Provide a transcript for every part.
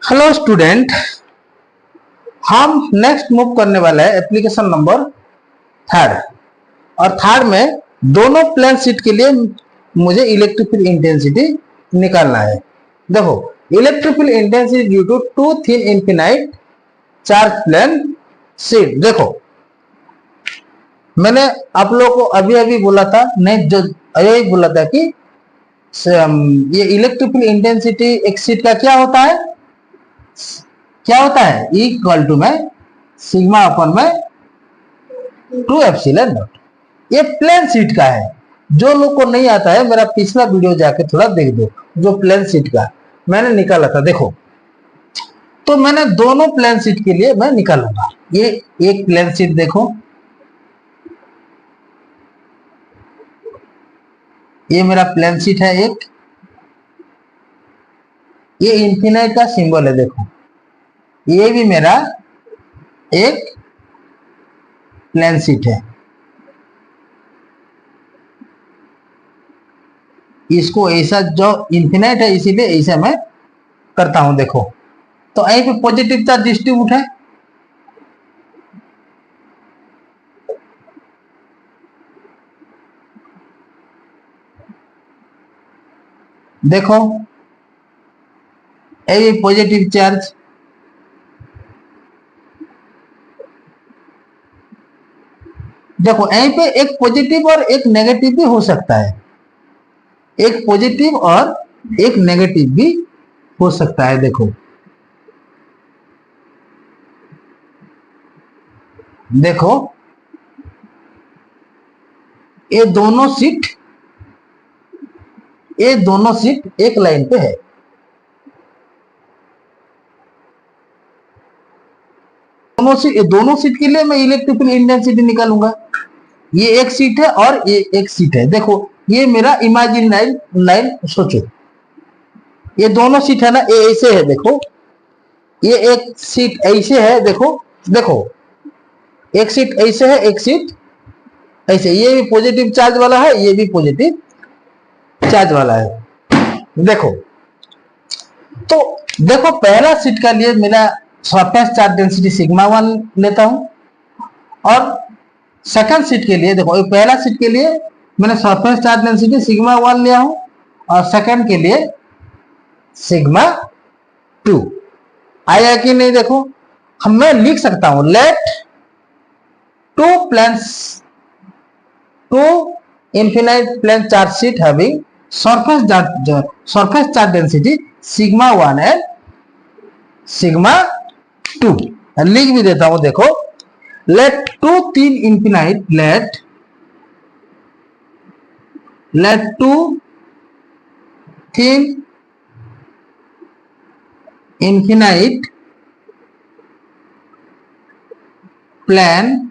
Hello student, हम next move करने वाले हैं एप्लीकेशन नंबर थर्ड। और थर्ड में दोनों प्लेन शीट के लिए मुझे इलेक्ट्रिक फील्ड इंटेंसिटी निकालना है। देखो, electric field intensity due to two thin infinite charge plane sheet. देखो, मैंने आप लोगों को अभी अभी बोला था, नहीं जो अभी बोला था कि ये इलेक्ट्रिक फील्ड इंटेंसिटी एक शीट का क्या होता है, इक्वल टू में सिग्मा अपन में 2 एप्सिलॉन नॉट। ये प्लेन शीट का है। जो लोग को नहीं आता है मेरा पिछला वीडियो जाके थोड़ा देख दो, जो प्लेन शीट का मैंने निकाला था। देखो, तो मैंने दोनों प्लेन शीट के लिए मैं निकालूंगा। ये एक प्लेन शीट देखो, ये मेरा प्लेन शीट है एक। ये इंफिनाइट का सिंबल है, देखो ये भी मेरा एक प्लेन शीट है। इसको ऐसा जो इंफिनाइट है इसीलिए ऐसा मैं करता हूं। देखो, तो यहीं पे पॉजिटिव चार्ज डिस्ट्रीब्यूट है। देखो, ये पॉजिटिव चार्ज, देखो यहीं पे एक पॉजिटिव और एक नेगेटिव भी हो सकता है। एक पॉजिटिव और एक नेगेटिव भी हो सकता है। देखो देखो, ये दोनों सीट एक लाइन पे है। दोनों सीट के लिए मैं इलेक्ट्रिक फील्ड इंटेंसिटी निकालूंगा। ये एक सीट है और ये एक सीट है। देखो, ये मेरा इमेजिनरी लाइन सोचो, ये दोनों सीट है ना, ये ऐसे है। देखो, ये एक सीट ऐसे है। देखो देखो, एक सीट ऐसे है, एक सीट ऐसे। ये भी पॉजिटिव चार्ज वाला है, ये भी पॉजिटिव चार्ज वाला है। देखो, तो देखो पहला सीट का लिए मेरा सरफेस चार्ज डेंसिटी सिग्मा 1 लेता हूं, और सेकंड सीट के लिए देखो, पहला सीट के लिए मैंने सरफेस चार्ज डेंसिटी सिग्मा 1 लिया हूं, और सेकंड के लिए सिग्मा 2। आया कि नहीं? देखो, मैं लिख सकता हूं, let two infinite plane charge sheet having surface charge density sigma 1 and sigma 2। लिख भी देता हूं। देखो, लेट टू तीन infinite let two thin infinite plane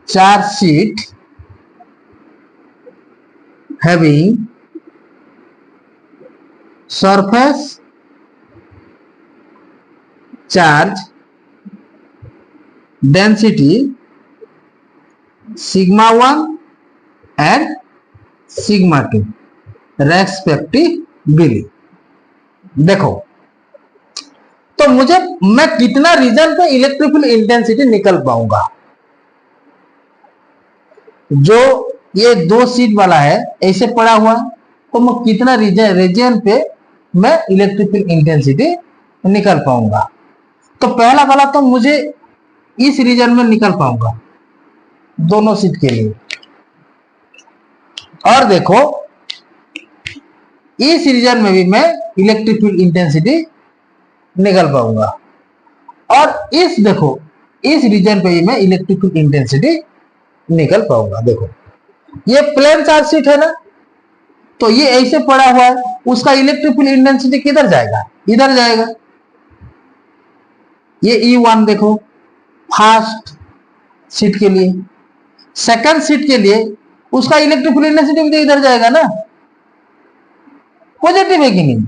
charge sheet having surface charge density sigma 1 and sigma 2 respectively। देखो, तो मैं कितना रीजन पे इलेक्ट्रिक फील्ड इंटेंसिटी निकल पाऊंगा। जो ये दो सीट वाला है ऐसे पड़ा हुआ, तो मैं कितना रीजन पे मैं इलेक्ट्रिक फील्ड इंटेंसिटी निकल पाऊंगा। तो पहला वाला तो मुझे इस रीजन में निकल पाऊंगा दोनों सीट के लिए। और देखो, इस रीजन में भी मैं इलेक्ट्रिक फील्ड इंटेंसिटी निकल पाऊंगा, और देखो इस रीजन पे भी मैं इलेक्ट्रिक फील्ड इंटेंसिटी निकल पाऊंगा। देखो, ये प्लेन चार्ज शीट है ना, तो ये ऐसे पड़ा हुआ है, उसका इलेक्ट्रिक फील्ड इंटेंसिटी किधर जाएगा? इधर जाएगा। ये E1 देखो, फर्स्ट सीट के लिए। सेकंड सीट के लिए उसका इलेक्ट्रिक फील्ड इंटेंसिटी भी इधर जाएगा ना, पॉजिटिव है कि नहीं?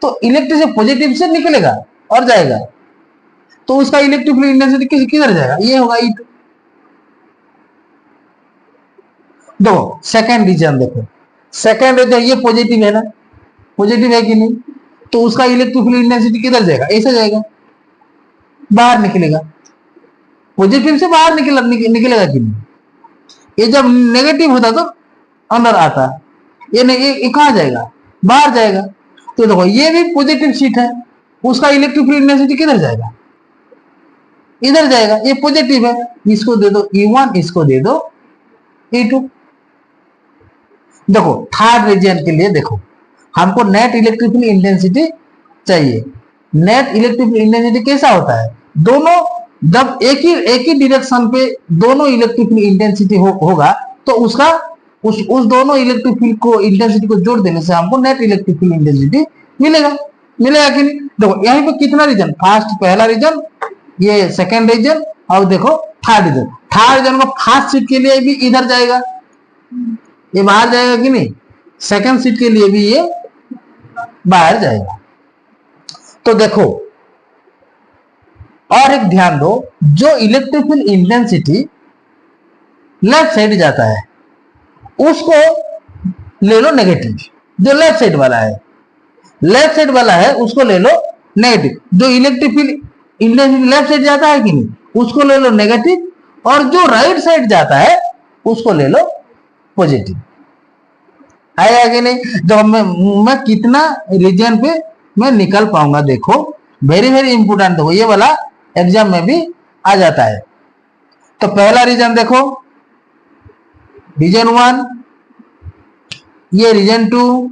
तो इलेक्ट्रिक से पॉजिटिव से निकलेगा और जाएगा, तो उसका इलेक्ट्रिक फील्ड इंटेंसिटी किधर जाएगा? ये होगा E2। दो सेकंड रीजन देखो, सेकंड रीजन ये पॉजिटिव है ना, पॉजिटिव है कि नहीं? तो उसका इलेक्ट्रोफिलिक इंटेंसिटी किधर जाएगा, ऐसा जाएगा, बाहर निकलेगा। पॉजिटिव से बाहर निकलेगा कि नहीं। ये जब नेगेटिव होता तो अंदर आता, ये कहां जाएगा, बाहर जाएगा। तो देखो ये भी पॉजिटिव सीट है, उसका इलेक्ट्रोफिलिक इंटेंसिटी किधर जाएगा, इधर जाएगा, ये पॉजिटिव है, इसको दे दो E1, इसको दे दो E2। देखो थर्ड रीजन के लिए देखो हमको नेट इलेक्ट्रिकल इंटेंसिटी चाहिए। नेट इलेक्ट्रिकल इंटेंसिटी कैसा होता है, दोनों जब एक ही डायरेक्शन पे दोनों इलेक्ट्रिकल इंटेंसिटी होगा तो उसका उस दोनों इलेक्ट्रिक फील्ड को इंटेंसिटी को जोड़ देने से हमको नेट इलेक्ट्रिक फील्ड इंटेंसिटी मिलेगा कि नहीं। देखो यहीं पे कितना रीजन, फर्स्ट पहला रीजन, ये सेकेंड रीजन, और देखो थर्ड रीजन। थर्ड रीजन को फर्स्ट सीट के लिए भी इधर जाएगा, ये बाहर जाएगा कि नहीं, सेकेंड सीट के लिए भी ये बाहर जाएगा। तो देखो और एक ध्यान दो, जो electric field intensity left side जाता है उसको ले लो नेगेटिव, जो लेफ्ट साइड वाला है उसको ले लो नेगेटिव। जो electric field intensity left side जाता है कि नहीं, उसको ले लो नेगेटिव, और जो राइट साइड जाता है उसको ले लो पॉजिटिव। आया कि नहीं। जब मैं कितना रीजन पे मैं निकल पाऊंगा, देखो वेरी वेरी इंपोर्टेंट। देखो ये वाला एग्जाम में भी आ जाता है। तो पहला रीजन देखो, रीजन 1, ये रीजन 2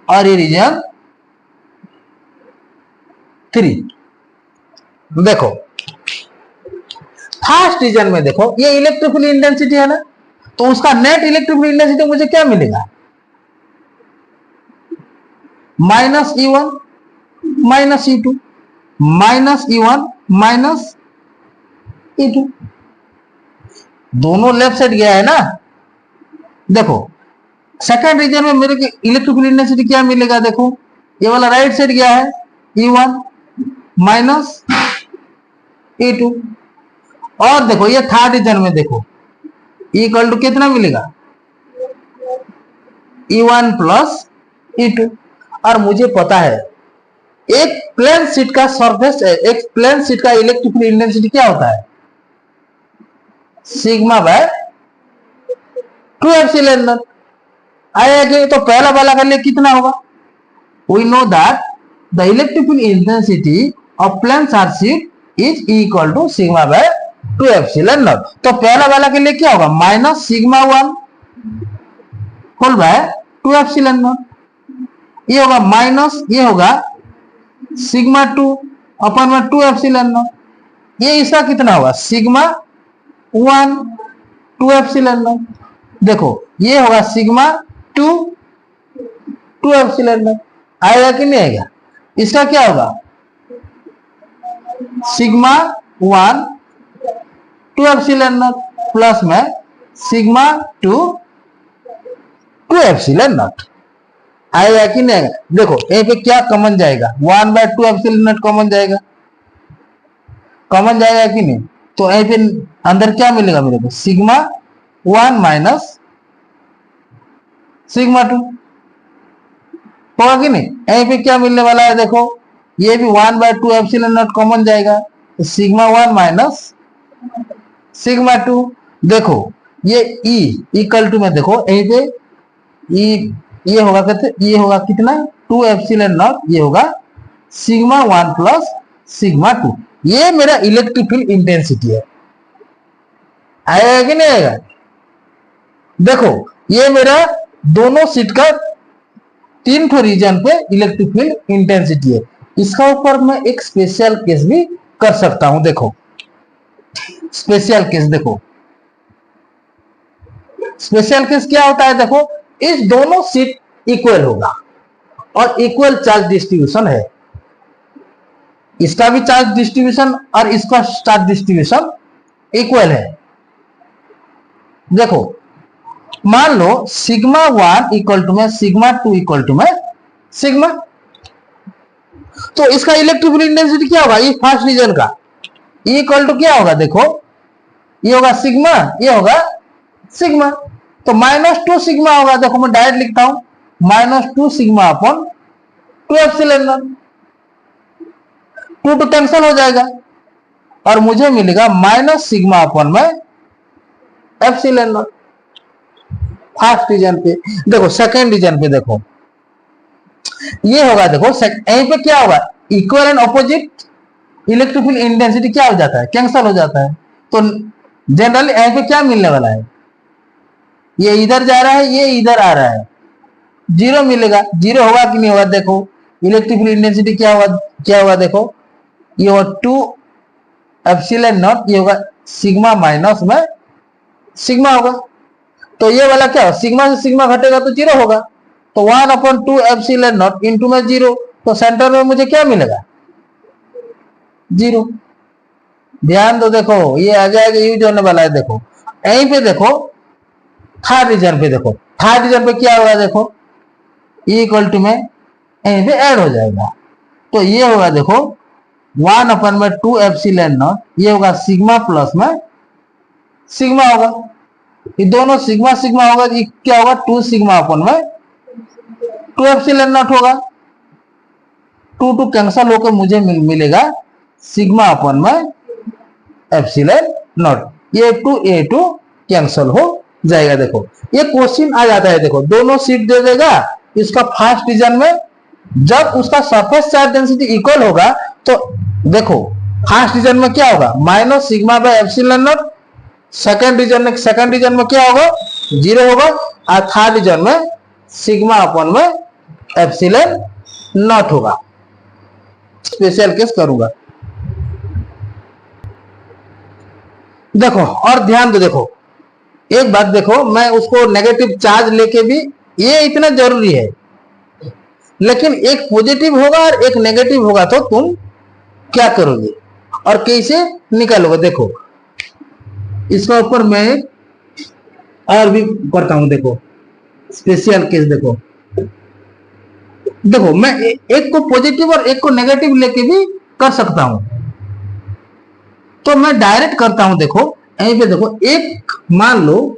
और ये रीजन 3। देखो फर्स्ट रीजन में देखो ये इलेक्ट्रिक फील्ड इंटेंसिटी है ना, तो उसका नेट इलेक्ट्रिक फील्ड इंटेंसिटी मुझे क्या मिलेगा, minus E1 minus E2, minus E1 minus E2। दोनों लेफ्ट साइड गया है ना। देखो सेकंड रीजन में मेरे इलेक्ट्रिक फील्ड इंटेंसिटी क्या मिलेगा, देखो ये वाला राइट साइड गया है, E1 माइनस E2। और देखो ये थर्ड रीजन में देखो इक्वल टू कितना मिलेगा, E1 प्लस E2। और मुझे पता है एक प्लेन शीट का सरफेस, एक प्लेन शीट का इलेक्ट्रिक फील्ड इंटेंसिटी क्या होता है, सिग्मा बाय 2 एप्सिलॉन नॉट। आएगा तो पहला वाला का लिए कितना होगा, we know that the electric field intensity of plane charge sheet is equal to sigma by 2 epsilon naught. तो पहला वाला के लिए क्या होगा, minus sigma 1 whole by 2 epsilon naught, ये होगा माइनस, ये होगा सिग्मा 2 अपन में 2 एप्सिलॉन नॉट। ये इसका कितना होगा, सिग्मा 1 2 एप्सिलॉन नॉट। देखो ये होगा सिग्मा 2 एप्सिलॉन नॉट। आएगा कि नहीं आएगा, इसका क्या होगा, सिग्मा 1 2 एप्सिलॉन नॉट प्लस में सिग्मा 2 एप्सिलॉन नॉट। आएगा कि नहीं आएगा। देखो यहीं पे क्या कॉमन जाएगा, 1 बाय 2 एप्सिलॉन नॉट कॉमन जाएगा, कॉमन जाएगा कि नहीं। तो यहीं पे अंदर क्या मिलेगा मेरे को, सिग्मा 1 माइनस सिग्मा 2 होगा कि नहीं। यहीं पे क्या मिलने वाला है, देखो ये भी 1 बाय 2 एप्सिलॉन नॉट कॉमन जाएगा, तो सिग्मा 1 माइनस सिग्मा 2। देखो ये E इक्वल टू में देखो यहीं पे E ये होगा कहते, ये होगा कितना 2 एप्सिलॉन नॉट, ये होगा सिग्मा 1 प्लस सिग्मा 2। ये मेरा इलेक्ट्रिक फील्ड इंटेंसिटी है। आएगा कि नहीं आएगा। देखो ये मेरा दोनों सीट का 3 रीजन पे इलेक्ट्रिक फील्ड इंटेंसिटी है। इसका ऊपर मैं एक स्पेशल केस भी कर सकता हूं। देखो स्पेशल केस, देखो स्पेशल केस क्या होता है, देखो इस दोनों सीट इक्वल होगा और इक्वल चार्ज डिस्ट्रीब्यूशन है, इसका भी चार्ज डिस्ट्रीब्यूशन और इसका चार्ज डिस्ट्रीब्यूशन इक्वल है। देखो मान लो सिग्मा 1 इक्वल टू में सिग्मा 2 इक्वल टू में सिग्मा, तो इसका इलेक्ट्रिक फील्ड इंटेंसिटी क्या होगा, ये फर्स्ट रीजन का इक्वल टू क्या होगा, देखो ये होगा सिग्मा, ये होगा सिग्मा, तो -2 सिग्मा होगा। देखो मैं डायरेक्ट लिखता हूं, -2 sigma upon 2 epsilon not. 2 cancel हो जाएगा और मुझे मिलेगा माइनस सिग्मा अपॉन में एप्सिलॉन नॉट। फर्स्ट रीजन पे देखो, सेकंड रीजन पे देखो ये होगा, देखो यहीं पे क्या होगा, equal and opposite electric field intensity क्या हो जाता है, कैंसिल हो जाता है। तो जनरली यहीं पे क्या मिलने वाला है, ये इधर जा रहा है, ये इधर आ रहा है, जीरो मिलेगा। जीरो होगा कि नहीं होगा, देखो इलेक्ट्रिक फील्ड इंटेंसिटी क्या होगा देखो, ये होगा 2 एप्सिलॉन नॉट, ये होगा सिग्मा माइनस में सिग्मा होगा। तो ये वाला क्या हो, सिग्मा से सिग्मा घटेगा तो जीरो होगा। तो 1/2 एप्सिलॉन नॉट इंटू में जीरो, तो सेंटर में मुझे क्या मिलेगा, जीरो। ध्यान दो, देखो ये आ जाएगा, यूज होने वाला है। देखो यहीं पे देखो थर्ड रीजन पे, देखो थर्ड रीजन पे क्या होगा, देखो E इक्वल टू में यहीं पे ऐड हो जाएगा। तो ये होगा देखो 1/2 एप्सिलॉन नॉट, ये होगा सिग्मा प्लस में सिग्मा होगा। ये दोनों सिग्मा सिग्मा होगा, ये क्या होगा 2 सिग्मा अपन में 2 एप्सिलॉन नॉट होगा। 2 कैंसिल होकर मुझे मिलेगा सिग्मा अपन में एप्सिलॉन नॉट। ये 2 कैंसिल हो जाएगा। देखो ये क्वेश्चन आ जाता है, देखो दोनों सीट दे देगा। इसका फर्स्ट रीजन में जब उसका सरफेस चार्ज डेंसिटी इक्वल होगा, तो देखो फर्स्ट रीजन में क्या होगा, minus sigma by epsilon naught. Second region में क्या होगा, जीरो होगा। और थर्ड रीजन में सिग्मा अपन में एप्सिलॉन नॉट होगा। स्पेशल केस करूंगा। देखो और ध्यान दो, देखो एक बात देखो, मैं उसको नेगेटिव चार्ज लेके भी, ये इतना जरूरी है, लेकिन एक पॉजिटिव होगा और एक नेगेटिव होगा, तो तुम क्या करोगे और कैसे निकालोगे। देखो इसका ऊपर मैं और भी करता हूं। देखो स्पेशल केस, देखो मैं एक को पॉजिटिव और एक को नेगेटिव लेके भी कर सकता हूं। तो मैं डायरेक्ट करता हूं। देखो यहीं पे देखो, एक मान लो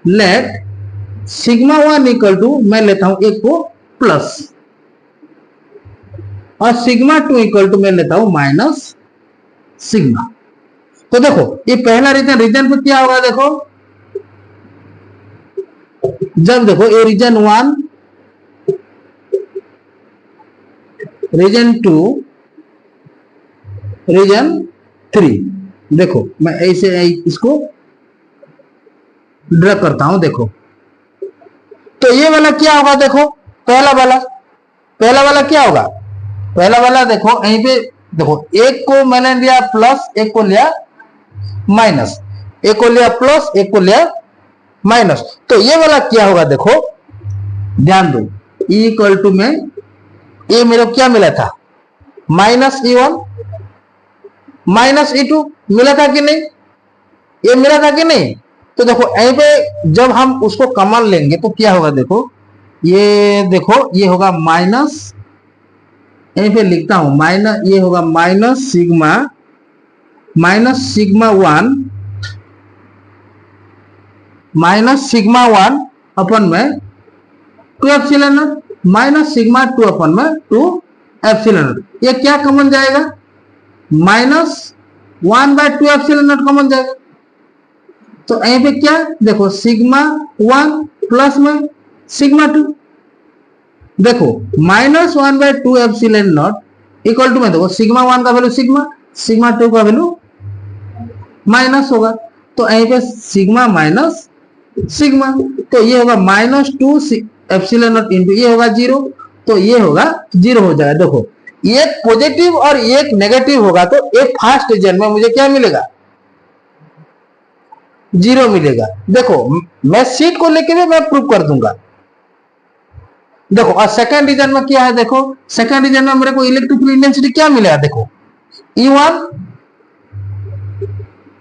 लेट सिग्मा 1 इक्वल टू, मैं लेता हूं एक को प्लस, और सिग्मा 2 इक्वल टू मैं लेता हूं माइनस सिग्मा। तो देखो ये पहला रीजन पे क्या होगा, देखो जब देखो ये रीजन 1, रीजन 2, रीजन 3, देखो मैं ऐसे इसको ड्रा करता हूं। देखो तो ये वाला क्या होगा, देखो पहला वाला क्या होगा, पहला वाला देखो यहीं पे देखो, एक को मैंने लिया प्लस, एक को लिया माइनस, एक को लिया प्लस, एक को लिया माइनस। तो ये वाला क्या होगा, देखो ध्यान दो, E इक्वल टू में ये मेरे को क्या मिला था, माइनस E1 माइनस E2 मिला था कि नहीं, ये मिला था कि नहीं। तो देखो यहीं पे जब हम उसको कॉमन लेंगे तो क्या होगा, देखो ये होगा माइनस, यहीं पे लिखता हूं माइनस, ये होगा माइनस सिग्मा 1 माइनस सिग्मा 1 अपन में 2 एप्सिलॉन नॉट, माइनस सिग्मा 2 अपन में 2 एप्सिलॉन नॉट। ये क्या कॉमन जाएगा, माइनस 1/2 एप्सिलॉन नॉट कॉमन जाएगा। तो यहीं पे क्या देखो, सिग्मा 1 प्लस में सिग्मा 2, देखो minus 1/2 epsilon naught equal to में देखो सिग्मा 1 का वैल्यू सिग्मा 2 का वैल्यू माइनस होगा। तो यहीं पे सिग्मा माइनस सिग्मा, तो ये होगा -2 एप्सिलॉन नॉट इंटू ये होगा 0, तो ये होगा 0 हो जाएगा। देखो एक पॉजिटिव और एक नेगेटिव होगा, तो एक फर्स्ट रीजन में मुझे क्या मिलेगा, 0 मिलेगा। देखो मैं सीट को लेके भी मैं प्रूव कर दूंगा। देखो और सेकंड रीजन में क्या है, देखो सेकंड रीजन में मेरे को इलेक्ट्रिक फील्ड इंटेंसिटी क्या मिलेगा, देखो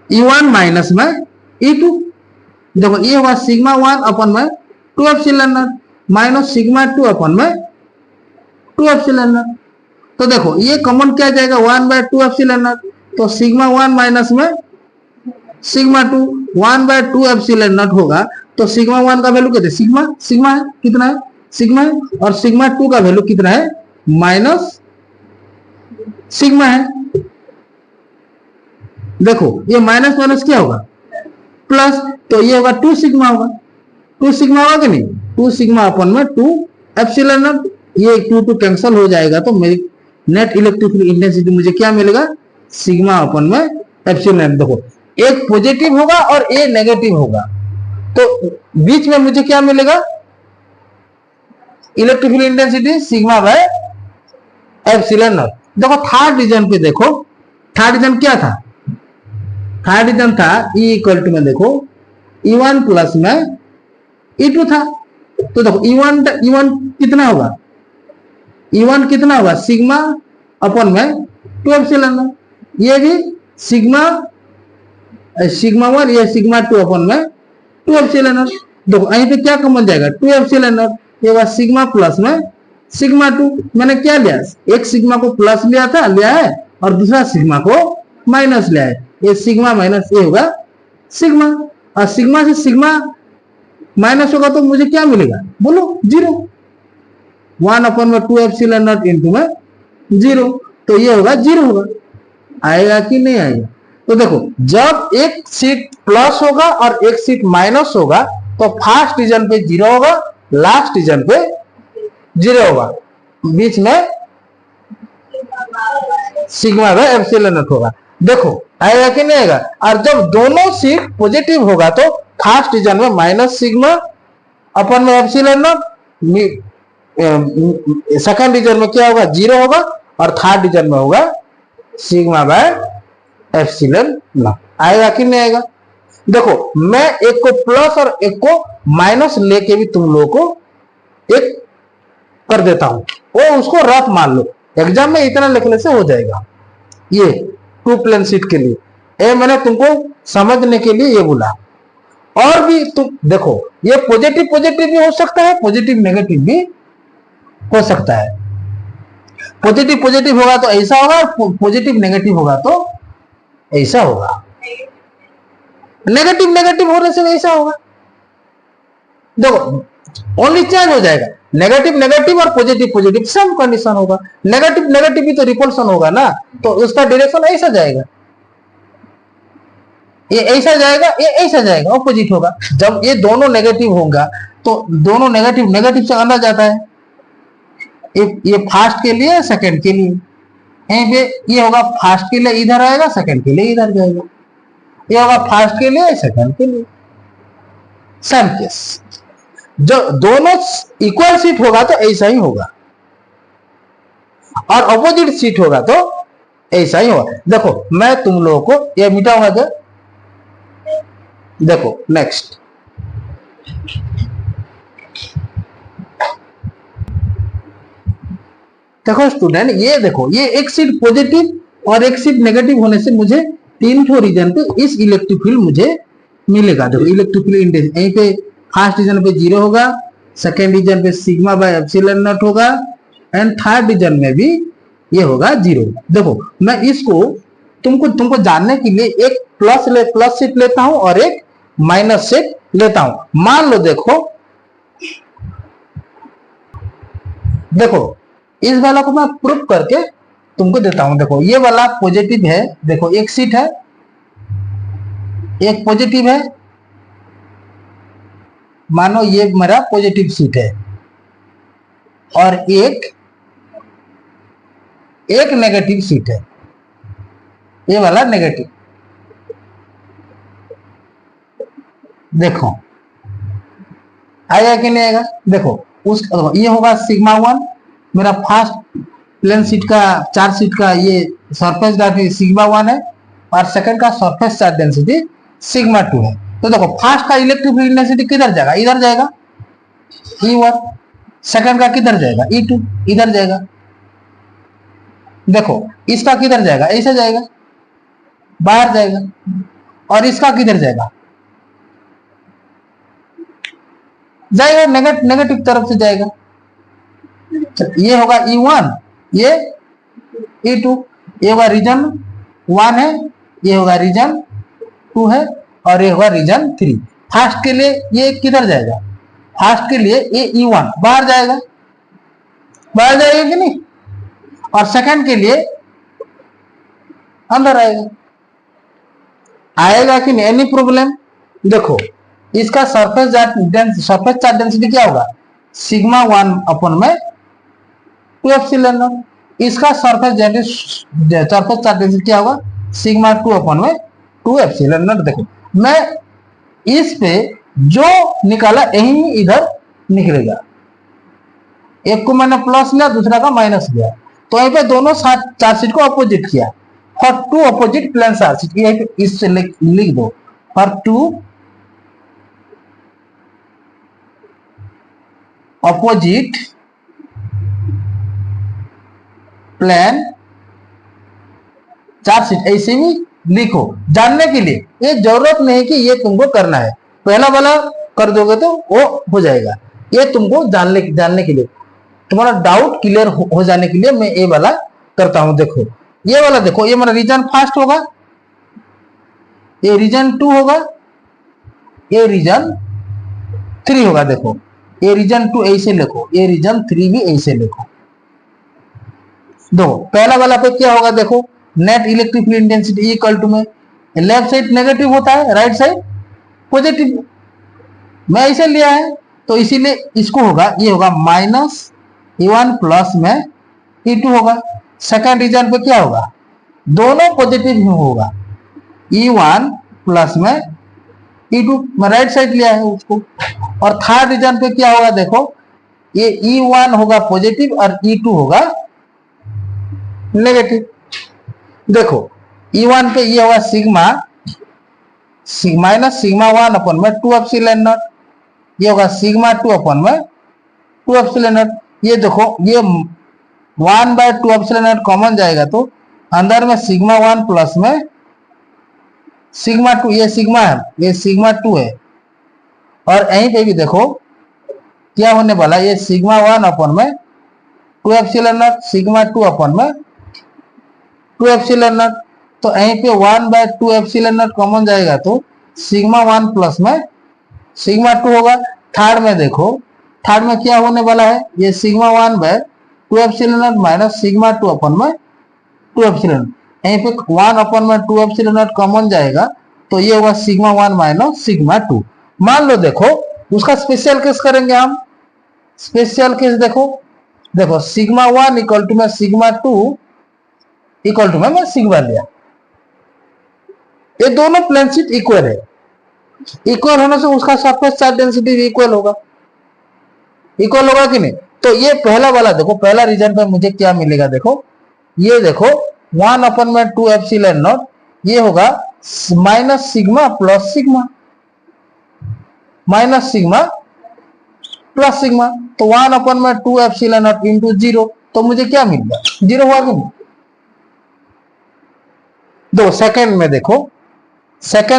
E1 माइनस में E2, देखो ये होगा सिग्मा 1 अपन में 2 एप्सिलॉन नॉट माइनस सिग्मा 2 अपन में 2 एप्सिलॉन नॉट। तो देखो ये कॉमन क्या जाएगा, 1/2 एप्सिलॉन नॉट, तो सिग्मा 1 माइनस में सिग्मा 2 1/2 एप्सिलॉन नॉट होगा। तो सिग्मा 1 का वैल्यू कितना, सिग्मा है कितना है सिग्मा है, और सिग्मा 2 का वैल्यू कितना है, माइनस सिग्मा है। देखो ये माइनस माइनस क्या होगा, प्लस, तो ये होगा 2 सिग्मा होगा, 2 सिग्मा होगा कि नहीं, 2 सिग्मा अपन में 2 एप्सिलॉन नॉट, ये 2 कैंसिल हो जाएगा, तो मेरी नेट इलेक्ट्रिक फील्ड इंटेंसिटी मुझे क्या मिलेगा, सिग्मा अपन में एप्सिलॉन। देखो एक पॉजिटिव होगा और ए नेगेटिव होगा, तो बीच में मुझे क्या मिलेगा, electric field intensity sigma by epsilon not. देखो थर्ड रीजन पे देखो, थर्ड रीजन क्या था, थर्ड रीजन था E इक्वल टू में देखो E1 प्लस में E2 था। तो देखो E1 कितना होगा, E1 कितना होगा, सिग्मा अपन में 2 एप्सिलॉन नॉट, ये भी सिग्मा 1, ये सिग्मा 2 अपन में 2 एप्सिलॉन नॉट। देखो यहीं पे क्या कॉमन जाएगा, 2 एप्सिलॉन नॉट, ये होगा सिग्मा प्लस में सिग्मा 2। मैंने क्या लिया, एक सिग्मा को प्लस लिया है और दूसरा सिग्मा को माइनस लिया है, ये सिग्मा माइनस ये होगा सिग्मा, और सिग्मा से सिग्मा माइनस होगा तो मुझे क्या मिलेगा, बोलो 0, 1 अपन में 2 एप्सिलॉन नॉट इंटू में 0, तो ये होगा 0 होगा, आएगा कि नहीं आएगा। तो देखो जब एक सीट प्लस होगा और एक सीट माइनस होगा तो फर्स्ट रीजन पे 0 होगा, लास्ट रीजन पे 0 होगा, बीच में सिग्मा बाय एप्सिलॉन नॉट होगा। देखो आएगा कि नहीं आएगा। और जब दोनों सीट पॉजिटिव होगा तो फर्स्ट रीजन में माइनस सिग्मा अपन में एप्सिलॉन नॉट, सेकंड रीजन में क्या होगा, 0 होगा, और थर्ड रीजन में होगा सिग्मा बाय एप्सिलॉन नॉट। आएगा कि नहीं आएगा। देखो मैं एक को प्लस और एक को माइनस लेके भी तुम लोगों को एक कर देता हूं, वो उसको रफ मान लो, एग्जाम में इतना लिखने से हो जाएगा। ये 2 प्लेन सीट के लिए ये मैंने तुमको समझने के लिए ये बोला। और भी तुम देखो ये पॉजिटिव पॉजिटिव भी हो सकता है, पॉजिटिव नेगेटिव भी हो सकता है। पॉजिटिव पॉजिटिव होगा तो ऐसा होगा, पॉजिटिव नेगेटिव होगा तो ऐसा होगा, नेगेटिव नेगेटिव होने से ऐसा होगा। देखो ओनली चेंज हो जाएगा, नेगेटिव नेगेटिव और पॉजिटिव पॉजिटिव सेम कंडीशन होगा, नेगेटिव नेगेटिव भी तो रिपल्सन होगा ना, तो उसका डायरेक्शन ऐसा जाएगा, ये ऐसा जाएगा, ये ऐसा जाएगा, ऑपोजिट होगा। जब ये दोनों नेगेटिव होगा तो दोनों नेगेटिव नेगेटिव से अंदर जाता है, ये फर्स्ट के लिए सेकंड के लिए, यहीं पे ये होगा फर्स्ट के लिए इधर आएगा, सेकंड के लिए इधर जाएगा, ये होगा फर्स्ट के लिए सेकंड के लिए, सेम केस। जो दोनों इक्वल सीट होगा तो ऐसा ही होगा, और अपोजिट सीट होगा तो ऐसा ही होगा। देखो मैं तुम लोगों को ये मिटाऊंगा क्या, देखो नेक्स्ट देखो स्टूडेंट, ये देखो ये एक सीट पॉजिटिव और एक सीट नेगेटिव होने से मुझे 3 रीजन पे इस इलेक्ट्रिक फील्ड मुझे मिलेगा। देखो इलेक्ट्रिक फील्ड इंटेंसिटी यहीं पे फर्स्ट रीजन पे 0 होगा, सेकेंड रीजन पे सिग्मा बाय एप्सिलॉन नॉट होगा, एंड थर्ड रीजन में भी ये होगा 0। देखो मैं इसको तुमको जानने के लिए एक प्लस सीट लेता हूं और एक माइनस सीट लेता हूं। मान लो देखो इस वाला को मैं प्रूफ करके तुमको देता हूं। देखो ये वाला पॉजिटिव है, देखो एक सीट है, एक पॉजिटिव है, मानो ये मेरा पॉजिटिव सीट है, और एक नेगेटिव सीट है, ये वाला नेगेटिव। देखो आएगा कि नहीं आएगा। देखो ये होगा सिग्मा 1, मेरा फर्स्ट प्लेन सीट का 4 सीट का ये सरफेस डेंसिटी सिग्मा 1 है, और सेकंड का सरफेस चार्ज डेंसिटी सिग्मा 2 है। तो देखो फर्स्ट का इलेक्ट्रिक फील्ड डेंसिटी किधर जाएगा, इधर जाएगा E1, सेकंड का किधर जाएगा E2, इधर जाएगा। देखो इसका किधर जाएगा, ऐसा जाएगा, बाहर जाएगा, और इसका किधर जाएगा, नेगेटिव तरफ से जाएगा। ये होगा E1, ये E2, ये होगा रीजन 1 है, ये होगा रीजन 2 है, और ये होगा रीजन 3। फर्स्ट के लिए ये किधर जाएगा, फर्स्ट के लिए ये E1 बाहर जाएगा कि नहीं, और सेकंड के लिए अंदर आएगा कि नहीं, एनी प्रॉब्लम। देखो इसका सरफेस चार्ज डेंसिटी क्या होगा, सिग्मा 1 अपन में 2 एप्सिलॉन नॉट। इसका सरफेस चार्ज डेंसिटी क्या होगा, सिग्मा 2 अपन में 2 एप्सिलॉन नॉट। देखो मैं इस पे जो निकाला यही इधर निकलेगा, एक को मैंने प्लस लिया, दूसरा का माइनस लिया, तो यहीं पे दोनों चार्ज शीट को अपोजिट किया, for two opposite plane charge sheet, यहीं पे इससे लिख दो, for two opposite plane charge sheet, ऐसे भी लिखो जानने के लिए। ये जरूरत नहीं कि ये तुमको करना है, पहला वाला कर दोगे तो वो हो जाएगा। ये तुमको जानने के लिए, तुम्हारा डाउट क्लियर हो जाने के लिए मैं ये वाला करता हूं। देखो ये वाला, देखो ये मेरा रीजन फर्स्ट होगा, ये रीजन 2 होगा, ये रीजन 3 होगा। देखो ये रीजन 2 ऐसे लिखो, ये रीजन 3 भी ऐसे लिखो। दो पहला वाला पे क्या होगा, देखो net electric field intensity equal to में लेफ्ट साइड नेगेटिव होता है, राइट साइड पॉजिटिव, मैं ऐसे लिया है तो इसीलिए इसको होगा, ये होगा माइनस E1 प्लस में E2 होगा। सेकंड रीजन पे क्या होगा, दोनों पॉजिटिव ही होगा, E1 प्लस में E2, मैं राइट साइड लिया है उसको। और थर्ड रीजन पे क्या होगा, देखो ये E1 होगा पॉजिटिव और E2 होगा नेगेटिव। देखो E1 पे ये होगा सिग्मा माइनस सिग्मा 1 अपन में 2 एप्सिलॉन नॉट, ये होगा सिग्मा 2 अपन में 2 एप्सिलॉन नॉट। ये देखो ये 1/2 एप्सिलॉन नॉट कॉमन जाएगा तो अंदर में सिग्मा 1 प्लस में सिग्मा 2, ये सिग्मा है, ये सिग्मा 2 है। और यहीं पे भी देखो क्या होने वाला, ये सिग्मा 1 अपन में 2 एप्सिलॉन नॉट, सिग्मा 2 अपन में 2 एप्सिलॉन नॉट, तो यहीं पे 1/2 एप्सिलॉन नॉट कॉमन जाएगा तो सिग्मा 1 प्लस में सिग्मा 2 होगा। थर्ड में देखो, थर्ड में क्या होने वाला है, ये sigma 1/2 epsilon not minus sigma 2 अपन में 2 एप्सिलॉन, यहीं पे 1 अपन में 2 एप्सिलॉन नॉट कॉमन जाएगा तो ये होगा सिग्मा 1 माइनस सिग्मा 2। मान लो देखो उसका स्पेशल केस करेंगे हम, स्पेशल केस देखो सिग्मा 1 इक्वल टू में सिग्मा 2 इक्वल टू में मैं सिग्मा लिया, ये दोनों प्लेन शीट इक्वल है, इक्वल होने से उसका सरफेस चार्ज डेंसिटी इक्वल होगा कि नहीं। तो ये पहला वाला देखो, पहला रीजन पे मुझे क्या मिलेगा, देखो ये देखो 1 अपन में 2 एप्सिलॉन नॉट, ये होगा minus sigma plus sigma, minus sigma plus sigma, तो 1 अपन में 2 एप्सिलॉन नॉट इंटू 0, तो मुझे क्या मिल गया, 0 हुआ कि नहीं। दो सेकंड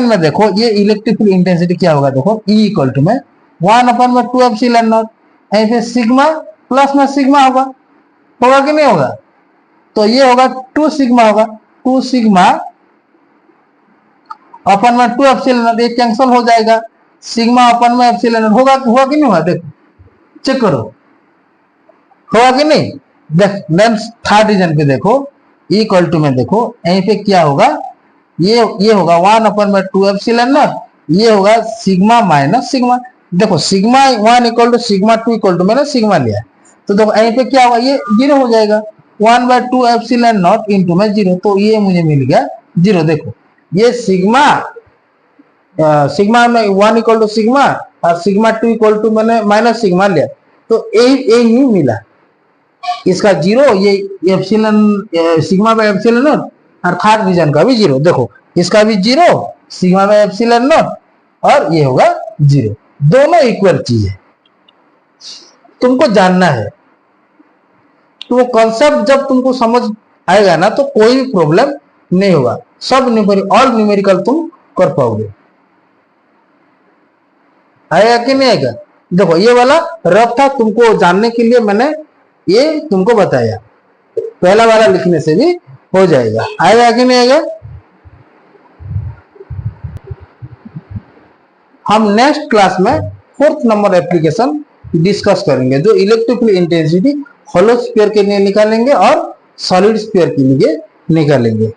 में देखो ये इलेक्ट्रिक फील्ड इंटेंसिटी क्या होगा, देखो E इक्वल टू में 1 अपन में 2 एप्सिलॉन नॉट, यहीं पे सिग्मा प्लस में सिग्मा होगा कि नहीं होगा, तो ये होगा 2 सिग्मा होगा, 2 सिग्मा अपन में 2 एप्सिलॉन नॉट, ये कैंसिल हो जाएगा, सिग्मा अपन में एप्सिलॉन नॉट हुआ कि नहीं हुआ, देखो चेक करो होगा कि नहीं। देख थर्ड रीजन पे देखो इक्वल टू में देखो यहीं पे क्या होगा, ये होगा 1 अपन में 2 एप्सिलॉन नॉट, ये होगा सिग्मा माइनस सिग्मा। देखो sigma 1 equal to sigma 2 equal to मैंने सिग्मा लिया, तो देखो यहीं पे क्या होगा, ये 0 हो जाएगा, 1/2 एप्सिलॉन नॉट इंटू में 0, तो ये मुझे मिल गया 0। देखो ये सिग्मा में 1 इक्वल टू सिग्मा और सिग्मा 2 इक्वल टू मैंने माइनस सिग्मा लिया, तो यही मिला इसका 0, ये epsilon sigma by epsilon not, और थर्ड रीजन का भी 0, देखो इसका भी 0, सिग्मा बाय एप्सिलॉन नॉट, और ये होगा 0, दोनों इक्वल चीज है, तुमको जानना है। तो वो कॉन्सेप्ट जब तुमको समझ आएगा ना तो कोई भी प्रॉब्लम नहीं होगा, सब ऑल न्यूमेरिकल तुम कर पाओगे। आएगा कि नहीं आएगा। देखो ये वाला रफ था, तुमको जानने के लिए मैंने ये तुमको बताया, पहला वाला लिखने से भी हो जाएगा। आएगा कि नहीं आएगा। हम नेक्स्ट क्लास में फोर्थ नंबर एप्लीकेशन डिस्कस करेंगे, जो इलेक्ट्रिकल इंटेंसिटी होलो स्फीयर के लिए निकालेंगे और सॉलिड स्फीयर के लिए निकालेंगे।